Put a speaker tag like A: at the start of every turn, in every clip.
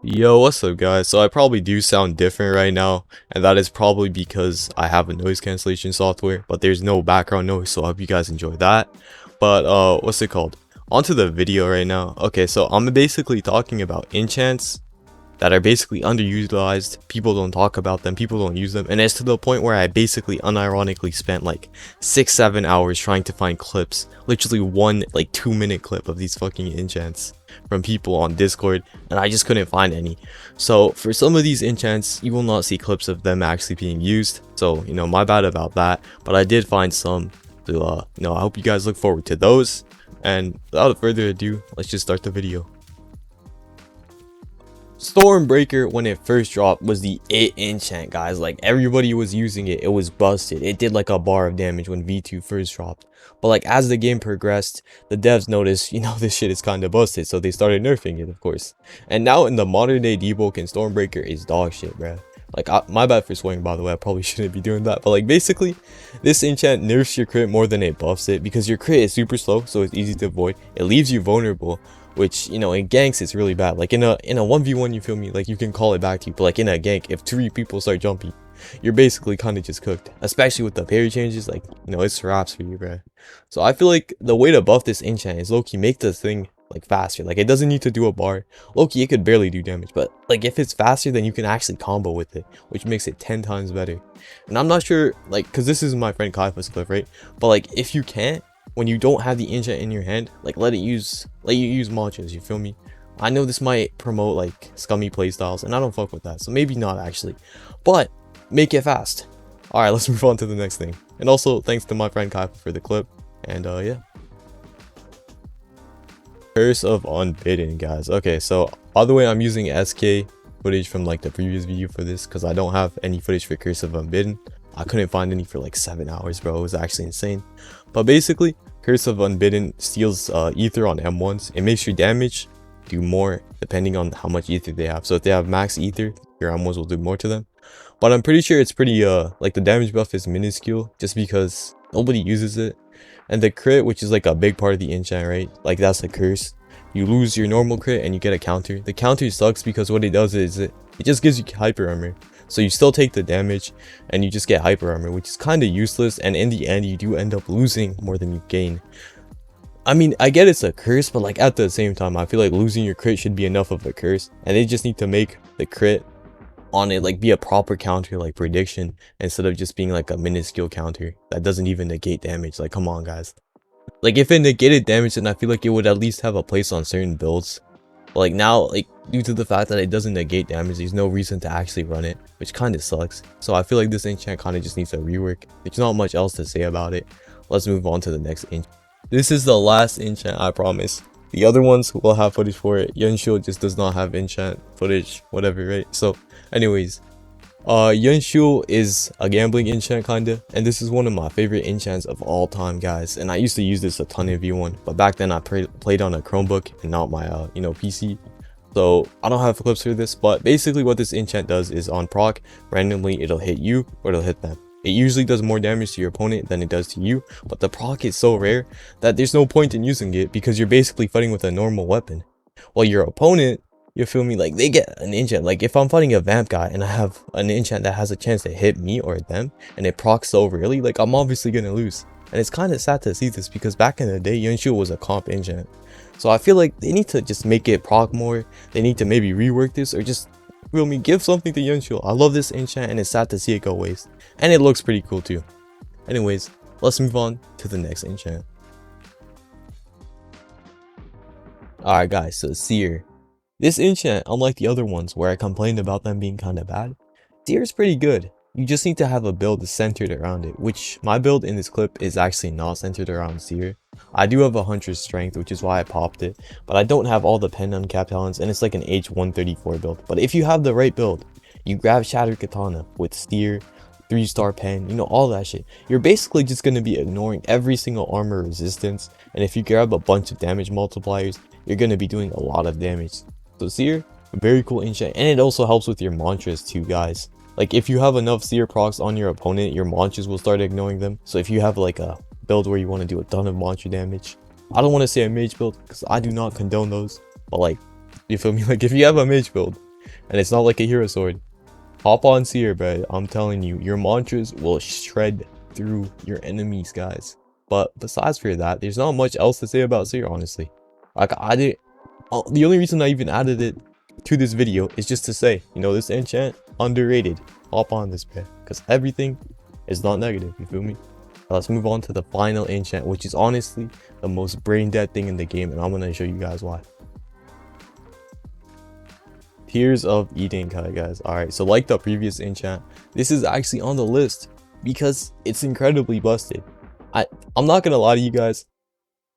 A: Yo, what's up guys? So I probably do sound different right now, and that is probably because I have a noise cancellation software, but there's no background noise, so I hope you guys enjoy that. But what's it called? Onto the video right now. Okay, so I'm basically talking about enchants that are basically underutilized. People don't talk about them, people don't use them, and it's to the point where I basically unironically spent like 6-7 hours trying to find clips, literally one like 2-minute clip of these fucking enchants from people on Discord, and I just couldn't find any. So for some of these enchants, you will not see clips of them actually being used, so my bad about that, but I did find some. So I hope you guys look forward to those, and without further ado, let's just start the video. Stormbreaker, when it first dropped, was the it enchant, guys. Like, everybody was using it. It was busted. It did like a bar of damage when V2 first dropped, but like as the game progressed, the devs noticed, this shit is kind of busted, so they started nerfing it, of course. And now in the modern day DEEPWOKEN, Stormbreaker is dog shit, bruh. Like, my bad for swearing, by the way. I probably shouldn't be doing that, but like basically this enchant nerfs your crit more than it buffs it, because your crit is super slow, so it's easy to avoid. It leaves you vulnerable, which in ganks it's really bad. Like in a 1v1, you feel me, like you can call it back to you, but like in a gank, if 3 people start jumping, you're basically kind of just cooked, especially with the parry changes. Like, it's wraps for you, bro. So I feel like the way to buff this enchant is low-key make the thing like faster. Like, it doesn't need to do a bar. Low-key, it could barely do damage, but like if it's faster, then you can actually combo with it, which makes it 10 times better. And I'm not sure, like, because this is my friend Kaifa's clip, right? But like, if you can't, when you don't have the enchant in your hand, like let you use mantras, you feel me? I know this might promote like scummy playstyles, and I don't fuck with that, so maybe not actually, but make it fast. All right, let's move on to the next thing. And also thanks to my friend Kaifa for the clip. And yeah, Curse of Unbidden, guys. Okay, so by the way, I'm using SK footage from like the previous video for this, because I don't have any footage for Curse of Unbidden. I couldn't find any for like 7 hours, bro. It was actually insane. But basically, Curse of Unbidden steals ether on M1s. It makes your damage do more depending on how much ether they have. So if they have max ether, your M1s will do more to them. But I'm pretty sure it's pretty like the damage buff is minuscule, just because nobody uses it. And the crit, which is like a big part of the enchant, right? Like, that's the curse. You lose your normal crit and you get a counter. The counter sucks because what it does is it just gives you hyper armor. So you still take the damage and you just get hyper armor, which is kind of useless, and in the end you do end up losing more than you gain. I mean, I get it's a curse, but like at the same time, I feel like losing your crit should be enough of a curse, and they just need to make the crit on it like be a proper counter, like prediction, instead of just being like a minuscule counter that doesn't even negate damage. Like, come on guys. Like, if it negated damage, then I feel like it would at least have a place on certain builds. But like now, like, due to the fact that it doesn't negate damage, there's no reason to actually run it, which kind of sucks. So I feel like this enchant kind of just needs a rework. There's not much else to say about it. Let's move on to the next enchant. This is the last enchant, I promise. The other ones will have footage for it. Yanu just does not have enchant footage, whatever, right? So anyways, Yanu is a gambling enchant kinda, and this is one of my favorite enchants of all time, guys. And I used to use this a ton in V1, but back then I played on a Chromebook and not my PC. So I don't have clips for this, but basically what this enchant does is on proc, randomly it'll hit you or it'll hit them. It usually does more damage to your opponent than it does to you, but the proc is so rare that there's no point in using it, because you're basically fighting with a normal weapon. While your opponent, you feel me, like they get an enchant. Like, if I'm fighting a vamp guy and I have an enchant that has a chance to hit me or them, and it procs so rarely, like, I'm obviously gonna lose. And it's kind of sad to see this, because back in the day, Yanu was a comp enchant. So I feel like they need to just make it proc more. They need to maybe rework this, or just, feel me, give something to Yanu. I love this enchant, and it's sad to see it go waste. And it looks pretty cool too. Anyways, let's move on to the next enchant. Alright guys, so Sear. This enchant, unlike the other ones where I complained about them being kind of bad, Sear is pretty good. You just need to have a build centered around it, which my build in this clip is actually not centered around Sear. I do have 100 strength, which is why I popped it, but I don't have all the pen uncapped talents, and it's like an H134 build. But if you have the right build, you grab Shattered Katana with Sear, 3-star pen, all that shit. You're basically just going to be ignoring every single armor resistance, and if you grab a bunch of damage multipliers, you're going to be doing a lot of damage. So Sear, very cool enchant, and it also helps with your mantras too, guys. Like, if you have enough Sear procs on your opponent, your mantras will start ignoring them. So if you have like a build where you want to do a ton of mantra damage, I don't want to say a mage build because I do not condone those, but like, you feel me, like if you have a mage build and it's not like a hero sword. Hop on Sear, bro. I'm telling you, your mantras will shred through your enemies, guys. But besides for that, there's not much else to say about Sear, honestly. Like, I didn't... the only reason I even added it to this video is just to say, you know, this enchant, underrated. Hop on this, bro. Because everything is not negative, you feel me? Now let's move on to the final enchant, which is honestly the most brain dead thing in the game, and I'm going to show you guys why. Tears of Eden, guys. Alright, so like the previous enchant, this is actually on the list because it's incredibly busted. I'm not gonna lie to you guys,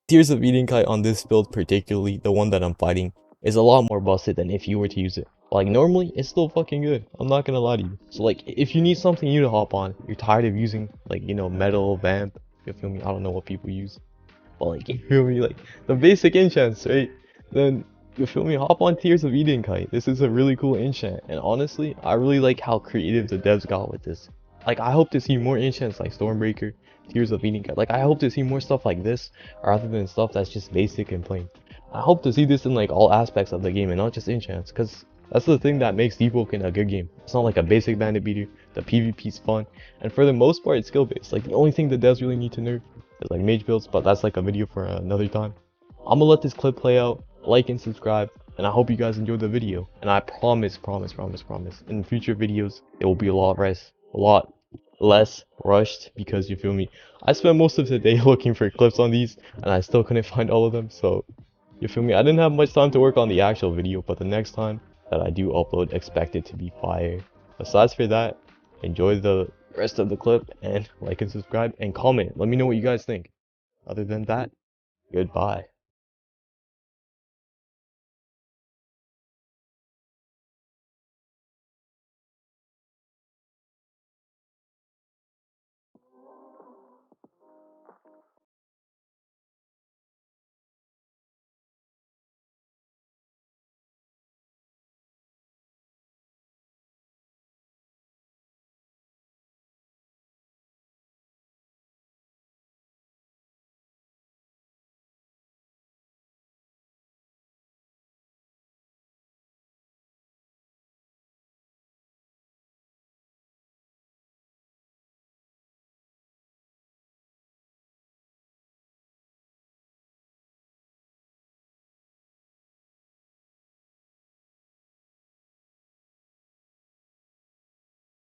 A: Tears of Eden on this build, particularly the one that I'm fighting, is a lot more busted than if you were to use it. Like, normally it's still fucking good, I'm not gonna lie to you. So like, if you need something new to hop on, you're tired of using, like, you know, metal, vamp, you feel me? I don't know what people use, but like, you feel me, like the basic enchants, right? Then you feel me, hop on Tears of Eden. This is a really cool enchant, and honestly, I really like how creative the devs got with this. Like, I hope to see more enchants like Stormbreaker, Tears of Eden. Like, I hope to see more stuff like this rather than stuff that's just basic and plain. I hope to see this in like all aspects of the game and not just enchants, because that's the thing that makes DEEPWOKEN a good game. It's not like a basic bandit beater. The PvP's fun, and for the most part, it's skill based. Like, the only thing the devs really need to nerf is like mage builds, but that's like a video for another time. I'm gonna let this clip play out. Like and subscribe, and I hope you guys enjoyed the video, and I promise in future videos it will be a lot less rushed, because you feel me, I spent most of the day looking for clips on these and I still couldn't find all of them. So you feel me, I didn't have much time to work on the actual video, but the next time that I do upload, expect it to be fire. Besides for that, enjoy the rest of the clip, and like and subscribe and comment, let me know what you guys think. Other than that, goodbye.